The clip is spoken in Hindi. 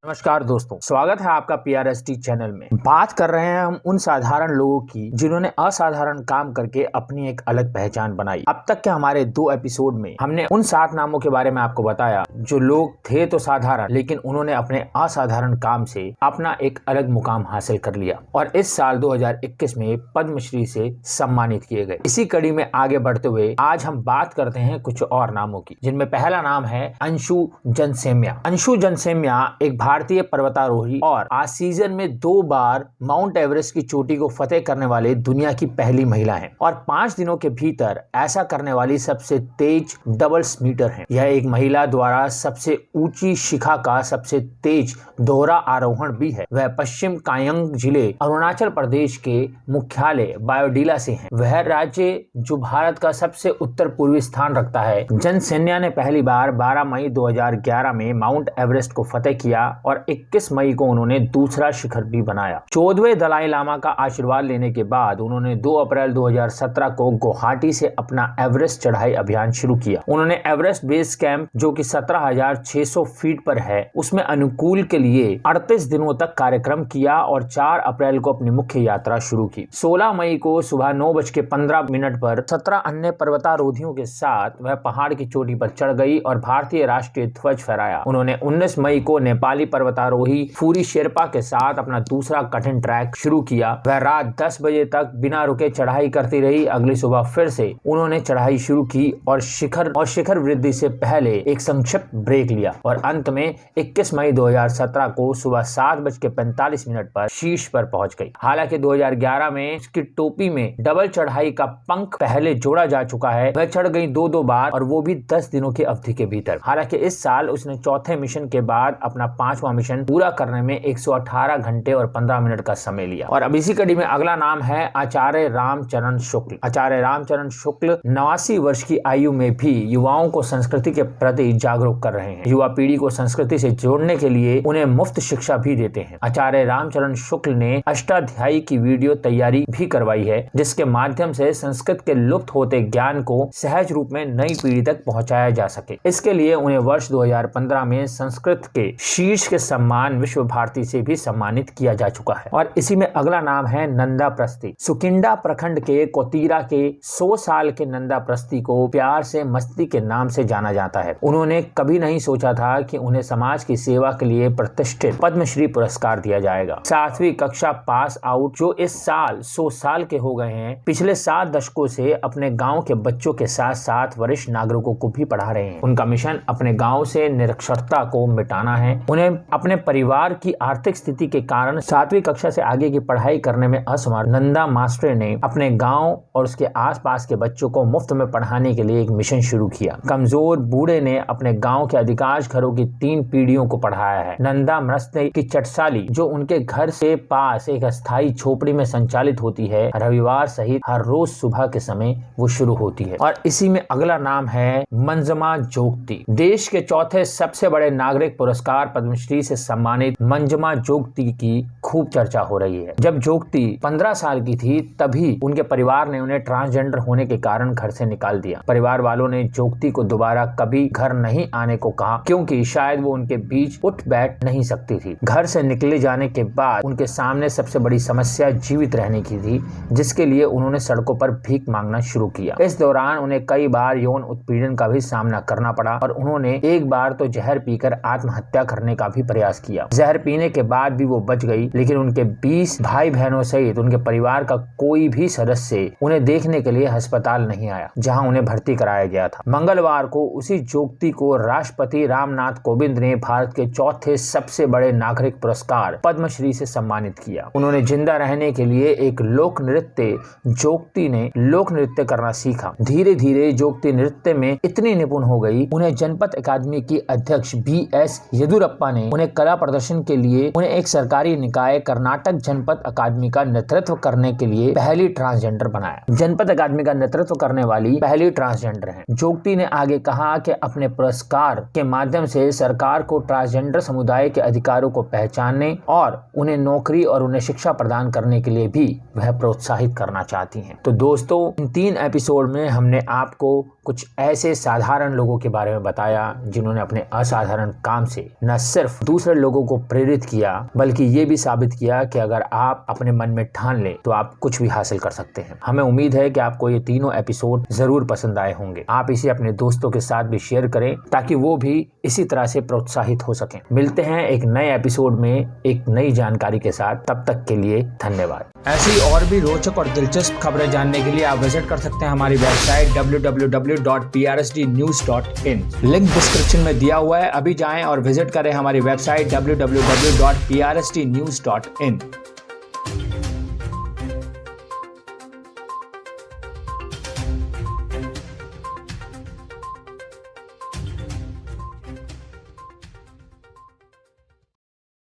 नमस्कार दोस्तों, स्वागत है आपका PRST चैनल में। बात कर रहे हैं हम उन साधारण लोगों की जिन्होंने असाधारण काम करके अपनी एक अलग पहचान बनाई। अब तक के हमारे 2 एपिसोड में हमने उन 7 नामों के बारे में आपको बताया जो लोग थे तो साधारण, लेकिन उन्होंने अपने असाधारण काम से अपना एक अलग मुकाम हासिल कर लिया और इस साल 2021 में पद्मश्री से सम्मानित किए गए। इसी कड़ी में आगे बढ़ते हुए आज हम बात करते हैं कुछ और नामों की, जिनमें पहला नाम है अंशु जनसेम्या। अंशु जनसेम्या एक भारतीय पर्वतारोही और आज सीजन में 2 बार माउंट एवरेस्ट की चोटी को फतेह करने वाले दुनिया की पहली महिला हैं और 5 दिनों के भीतर ऐसा करने वाली सबसे तेज डबल स्मीटर हैं। यह एक महिला द्वारा सबसे ऊंची शिखा का सबसे तेज दोहरा आरोहण भी है। वह पश्चिम कायंग जिले अरुणाचल प्रदेश के मुख्यालय बायोडीला से हैं। वह राज्य जो भारत का सबसे उत्तर पूर्वी स्थान रखता है। जनसेम्या ने पहली बार 12 मई 2011 में माउंट एवरेस्ट को फतेह किया और 21 मई को उन्होंने दूसरा शिखर भी बनाया। 14वें दलाई लामा का आशीर्वाद लेने के बाद उन्होंने 2 अप्रैल 2017 को गुवाहाटी से अपना एवरेस्ट चढ़ाई अभियान शुरू किया। उन्होंने एवरेस्ट बेस कैंप जो कि 17,600 फीट पर है उसमें अनुकूल के लिए 38 दिनों तक कार्यक्रम किया और 4 अप्रैल को अपनी मुख्य यात्रा शुरू की। 16 मई को सुबह 9:15 पर 17 अन्य पर्वतारोहियों के साथ वह पहाड़ की चोटी पर चढ़ गई और भारतीय राष्ट्रीय ध्वज फहराया। उन्होंने 19 मई को नेपाली पर्वतारोही फूरी शेरपा के साथ अपना दूसरा कठिन ट्रैक शुरू किया। वह रात 10 बजे तक बिना रुके चढ़ाई करती रही। अगली सुबह फिर से उन्होंने चढ़ाई शुरू की और शिखर वृद्धि से पहले एक संक्षिप्त ब्रेक लिया और अंत में 21 मई 2017 को सुबह 7:45 पर शीर्ष पर पहुंच गई। हालांकि 2011 में उसकी टोपी में डबल चढ़ाई का पंख पहले जोड़ा जा चुका है। वह चढ़ गई 2 बार और वो भी 10 दिनों की अवधि के भीतर। हालांकि इस साल उसने चौथे मिशन के बाद अपना 5वां मिशन पूरा करने में 118 घंटे और 15 मिनट का समय लिया। और अब इसी कड़ी में अगला नाम है आचार्य रामचरण शुक्ल। आचार्य रामचरण शुक्ल 89 वर्ष की आयु में भी युवाओं को संस्कृति के प्रति जागरूक कर रहे हैं। युवा पीढ़ी को संस्कृति से जोड़ने के लिए उन्हें मुफ्त शिक्षा भी देते हैं। आचार्य रामचरण शुक्ल ने अष्टाध्यायी की वीडियो तैयारी भी करवाई है, जिसके माध्यम से संस्कृत के लुप्त होते ज्ञान को सहज रूप में नई पीढ़ी तक पहुंचाया जा सके। इसके लिए उन्हें वर्ष 2015 में संस्कृत के शीर्ष के सम्मान विश्व भारती से भी सम्मानित किया जा चुका है। और इसी में अगला नाम है नंदा प्रस्ती। सुकिंडा प्रखंड के कोतीरा के 100 साल के नंदा प्रस्ती को प्यार से मस्ती के नाम से जाना जाता है। उन्होंने कभी नहीं सोचा था कि उन्हें समाज की सेवा के लिए प्रतिष्ठित पद्मश्री पुरस्कार दिया जाएगा। 7वीं कक्षा पास आउट जो इस साल 100 साल के हो गए हैं, पिछले 7 दशकों से अपने गाँव के बच्चों के साथ साथ वरिष्ठ नागरिकों को भी पढ़ा रहे हैं। उनका मिशन अपने गाँव से निरक्षरता को मिटाना है। उन्हें अपने परिवार की आर्थिक स्थिति के कारण 7वीं कक्षा से आगे की पढ़ाई करने में असमर्थ नंदा मास्टर ने अपने गांव और उसके आसपास के बच्चों को मुफ्त में पढ़ाने के लिए एक मिशन शुरू किया। कमजोर बूढ़े ने अपने गांव के अधिकांश घरों की 3 पीढ़ियों को पढ़ाया है। नंदा मस्ते की चटसाली जो उनके घर से पास एक अस्थायी झोपड़ी में संचालित होती है, रविवार सहित हर रोज सुबह के समय वो शुरू होती है। और इसी में अगला नाम है मंजमा जोगती। देश के चौथे सबसे बड़े नागरिक पुरस्कार पद्मश्री से सम्मानित मंजमा जोगती की खूब चर्चा हो रही है। जब जोगती 15 साल की थी तभी उनके परिवार ने उन्हें ट्रांसजेंडर होने के कारण घर से निकाल दिया। परिवार वालों ने जोगती को दोबारा कभी घर नहीं आने को कहा क्योंकि शायद वो उनके बीच उठ बैठ नहीं सकती थी। घर से निकले जाने के बाद उनके सामने सबसे बड़ी समस्या जीवित रहने की थी, जिसके लिए उन्होंने सड़कों पर भीख मांगना शुरू किया। इस दौरान उन्हें कई बार यौन उत्पीड़न का भी सामना करना पड़ा और उन्होंने एक बार तो जहर पीकर आत्महत्या करने का भी प्रयास किया। जहर पीने के बाद भी वो बच गई, लेकिन उनके 20 भाई बहनों सहित उनके परिवार का कोई भी सदस्य उन्हें देखने के लिए अस्पताल नहीं आया, जहां उन्हें भर्ती कराया गया था। मंगलवार को उसी जोगती को राष्ट्रपति रामनाथ कोविंद ने भारत के चौथे सबसे बड़े नागरिक पुरस्कार पद्मश्री से सम्मानित किया। उन्होंने जिंदा रहने के लिए एक लोक नृत्य जोगती ने लोक नृत्य करना सीखा। धीरे धीरे जोगती नृत्य में इतनी निपुण हो गई, उन्हें जनपद अकादमी की अध्यक्ष BS येदुरप्पा ने उन्हें कला प्रदर्शन के लिए उन्हें एक सरकारी निकाय कर्नाटक जनपद अकादमी का नेतृत्व करने के लिए पहली ट्रांसजेंडर बनाया। जनपद अकादमी का नेतृत्व करने वाली पहली ट्रांसजेंडर हैं। जोगती ने आगे कहा कि अपने पुरस्कार के माध्यम से सरकार को ट्रांसजेंडर समुदाय के अधिकारों को पहचानने और उन्हें नौकरी और उन्हें शिक्षा प्रदान करने के लिए भी वह प्रोत्साहित करना चाहती हैं। तो दोस्तों, इन 3 एपिसोड में हमने आपको कुछ ऐसे साधारण लोगों के बारे में बताया जिन्होंने अपने असाधारण काम से न सिर्फ दूसरे लोगों को प्रेरित किया, बल्कि ये भी साबित किया कि अगर आप अपने मन में ठान लें तो आप कुछ भी हासिल कर सकते हैं। हमें उम्मीद है कि आपको ये तीनों एपिसोड जरूर पसंद आए होंगे। आप इसे अपने दोस्तों के साथ भी शेयर करें ताकि वो भी इसी तरह से प्रोत्साहित हो सकें। मिलते हैं एक नए एपिसोड में एक नई जानकारी के साथ। तब तक के लिए धन्यवाद। ऐसी और भी रोचक और दिलचस्प खबरें जानने के लिए आप विजिट कर सकते हैं हमारी वेबसाइट www.prsdnews.in। लिंक डिस्क्रिप्शन में दिया हुआ है, अभी जाएं और विजिट करें हमारी वेबसाइट www.prsdnews.in।